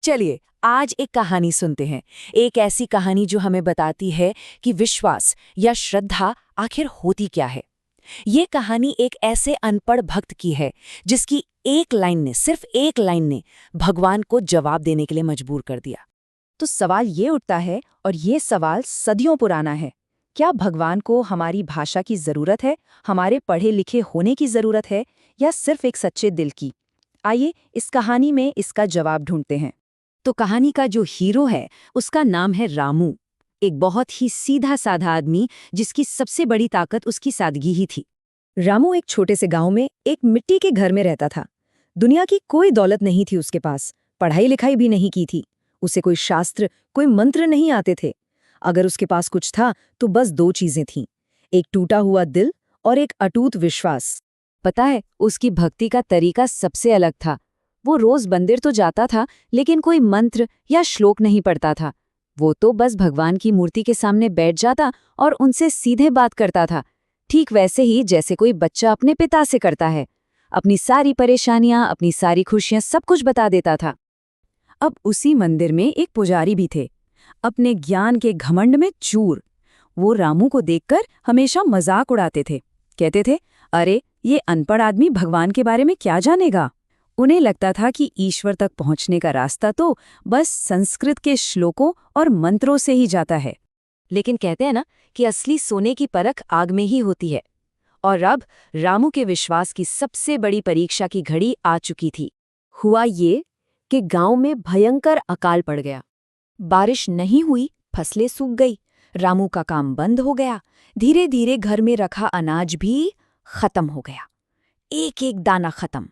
चलिए आज एक कहानी सुनते हैं। एक ऐसी कहानी जो हमें बताती है कि विश्वास या श्रद्धा आखिर होती क्या है। ये कहानी एक ऐसे अनपढ़ भक्त की है जिसकी एक लाइन ने, सिर्फ एक लाइन ने भगवान को जवाब देने के लिए मजबूर कर दिया। तो सवाल ये उठता है, और ये सवाल सदियों पुराना है। क्या भगवान को हमारी भाषा की जरूरत है, हमारे पढ़े लिखे होने की जरूरत है, या सिर्फ एक सच्चे दिल की? आइए इस कहानी में इसका जवाब ढूंढते हैं। तो कहानी का जो हीरो है उसका नाम है रामू। एक बहुत ही सीधा साधा आदमी जिसकी सबसे बड़ी ताकत उसकी सादगी ही थी। रामू एक छोटे से गांव में एक मिट्टी के घर में रहता था। दुनिया की कोई दौलत नहीं थी उसके पास, पढ़ाई लिखाई भी नहीं की थी। उसे कोई शास्त्र, कोई मंत्र नहीं आते थे। अगर उसके पास कुछ था तो बस दो चीजें थीं, एक टूटा हुआ दिल और एक अटूट विश्वास। पता है, उसकी भक्ति का तरीका सबसे अलग था। वो रोज मंदिर तो जाता था, लेकिन कोई मंत्र या श्लोक नहीं पढ़ता था। वो तो बस भगवान की मूर्ति के सामने बैठ जाता और उनसे सीधे बात करता था, ठीक वैसे ही जैसे कोई बच्चा अपने पिता से करता है। अपनी सारी परेशानियां, अपनी सारी खुशियां, सब कुछ बता देता था। अब उसी मंदिर में एक पुजारी भी थे, अपने ज्ञान के घमंड में चूर। वो रामू को देखकर हमेशा मजाक उड़ाते थे। कहते थे, अरे ये अनपढ़ आदमी भगवान के बारे में क्या जानेगा। उन्हें लगता था कि ईश्वर तक पहुंचने का रास्ता तो बस संस्कृत के श्लोकों और मंत्रों से ही जाता है। लेकिन कहते हैं ना कि असली सोने की परख आग में ही होती है। और अब रामू के विश्वास की सबसे बड़ी परीक्षा की घड़ी आ चुकी थी। हुआ ये कि गांव में भयंकर अकाल पड़ गया। बारिश नहीं हुई, फसलें सूख गई, रामू का काम बंद हो गया। धीरे धीरे घर में रखा अनाज भी खत्म हो गया, एक एक दाना खत्म।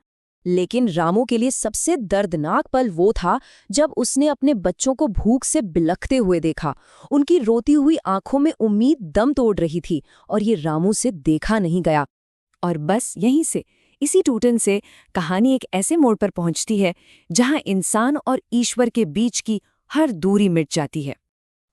लेकिन रामू के लिए सबसे दर्दनाक पल वो था जब उसने अपने बच्चों को भूख से बिलखते हुए देखा। उनकी रोती हुई आंखों में उम्मीद दम तोड़ रही थी, और ये रामू से देखा नहीं गया। और बस यहीं से, इसी टूटन से कहानी एक ऐसे मोड़ पर पहुंचती है जहां इंसान और ईश्वर के बीच की हर दूरी मिट जाती है।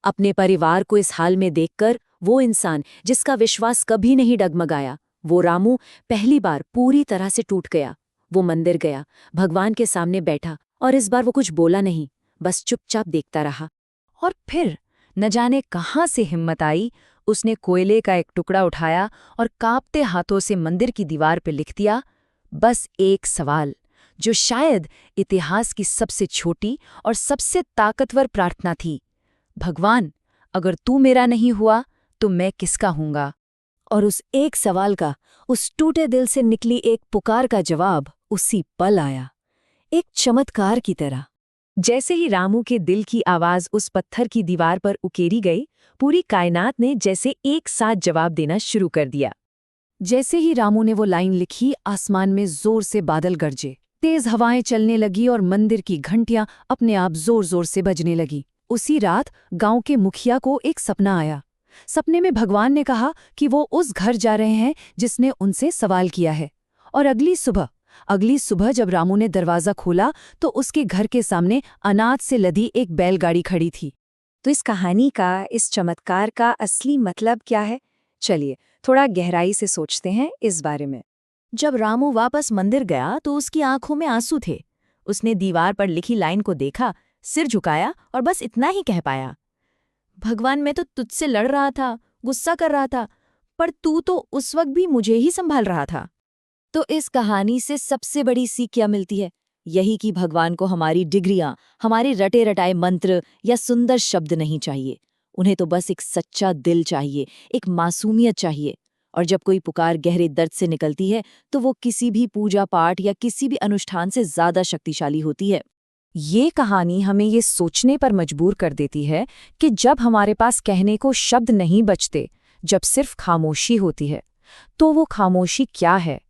अपने परिवार को इस हाल में देखकर वो इंसान जिसका विश्वास कभी नहीं डगमगाया, वो रामू पहली बार पूरी तरह से टूट गया। वो मंदिर गया, भगवान के सामने बैठा, और इस बार वो कुछ बोला नहीं, बस चुपचाप देखता रहा। और फिर न जाने कहाँ से हिम्मत आई, उसने कोयले का एक टुकड़ा उठाया और कांपते हाथों से मंदिर की दीवार पर लिख दिया, बस एक सवाल, जो शायद इतिहास की सबसे छोटी और सबसे ताकतवर प्रार्थना थी। भगवान, अगर तू मेरा नहीं हुआ तो मैं किसका हूँगा? और उस एक सवाल का, उस टूटे दिल से निकली एक पुकार का जवाब उसी पल आया, एक चमत्कार की तरह। जैसे ही रामू के दिल की आवाज उस पत्थर की दीवार पर उकेरी गई, पूरी कायनात ने जैसे एक साथ जवाब देना शुरू कर दिया। जैसे ही रामू ने वो लाइन लिखी, आसमान में जोर से बादल गरजे, तेज हवाएं चलने लगी और मंदिर की घंटियां अपने आप जोर जोर से बजने लगी। उसी रात गांव के मुखिया को एक सपना आया। सपने में भगवान ने कहा कि वो उस घर जा रहे हैं जिसने उनसे सवाल किया है। और अगली सुबह जब रामू ने दरवाजा खोला तो उसके घर के सामने अनाज से लदी एक बैलगाड़ी खड़ी थी। तो इस कहानी का, इस चमत्कार का असली मतलब क्या है? चलिए थोड़ा गहराई से सोचते हैं इस बारे में। जब रामू वापस मंदिर गया तो उसकी आंखों में आंसू थे। उसने दीवार पर लिखी लाइन को देखा, सिर झुकाया और बस इतना ही कह पाया, भगवान, मैं तो तुझसे लड़ रहा था, गुस्सा कर रहा था, पर तू तो उस वक्त भी मुझे ही संभाल रहा था। तो इस कहानी से सबसे बड़ी सीख क्या मिलती है? यही कि भगवान को हमारी डिग्रियां, हमारे रटे रटाए मंत्र या सुंदर शब्द नहीं चाहिए। उन्हें तो बस एक सच्चा दिल चाहिए, एक मासूमियत चाहिए। और जब कोई पुकार गहरे दर्द से निकलती है तो वो किसी भी पूजा पाठ या किसी भी अनुष्ठान से ज्यादा शक्तिशाली होती है। ये कहानी हमें ये सोचने पर मजबूर कर देती है कि जब हमारे पास कहने को शब्द नहीं बचते, जब सिर्फ खामोशी होती है, तो वो खामोशी क्या है?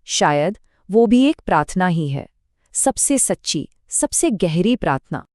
शायद वो भी एक प्रार्थना ही है, सबसे सच्ची, सबसे गहरी प्रार्थना।